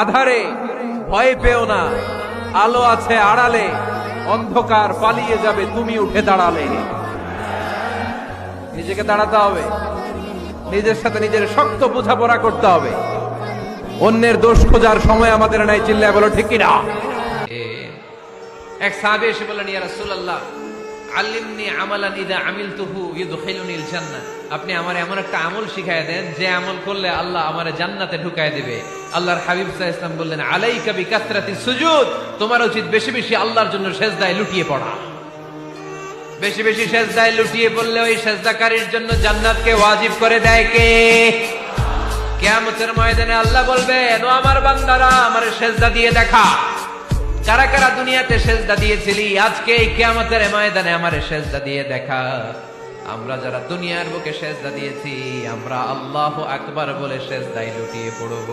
আধারে ভয় পেও না, আলো আছে আড়ালে, অন্ধকার পালিয়ে যাবে তুমি উঠে দাঁড়ালে। নিজেকে দাঁড়াতে হবে, নিজের সাথে নিজের শক্ত বোঝাপড়া করতে হবে। অন্যের দোষ খোঁজার সময় আমাদের নাই, চিল্লায় বলো ঠিক কিনা। এক সাহাবী এসে বললেন, ইয়া রাসূলুল্লাহ আল্লিমনি আমালান ইযা আমিলতুহু ইউদখিলুনিল জান্নাহ। আপনি আমারে এমন একটা আমল শিখায় দেন যে আমল করলে আল্লাহ আমারে জান্নাতে ঢুকায় দিবে। আল্লাহর হাবিব সাল্লাল্লাহু আলাইহি ওয়াসাল্লাম বললেন, আলাইকা বিকাসরাতিস সুজুদ, তোমার উচিত বেশি বেশি আল্লাহর জন্য সিজদায় লুটিয়ে পড়া। বেশি বেশি সিজদায় লুটিয়ে পড়লে ওই সিজদাকারীর জন্য জান্নাতকে ওয়াজিব করে দেয় কে? কিয়ামতের ময়দানে আল্লাহ বলবেন, ও আমার বান্দারা আমারে সিজদা দিয়ে দেখা। কারা কারা দুনিয়াতে সিজদা দিয়েছিলি, আজকে এই কিয়ামতের ময়দানে আমারে সিজদা দিয়ে দেখা। আমরা যারা দুনিয়ার বুকে সিজদা দিয়েছি, আমরা আল্লাহু আকবার বলে সিজদায় লুটিয়ে পড়ব।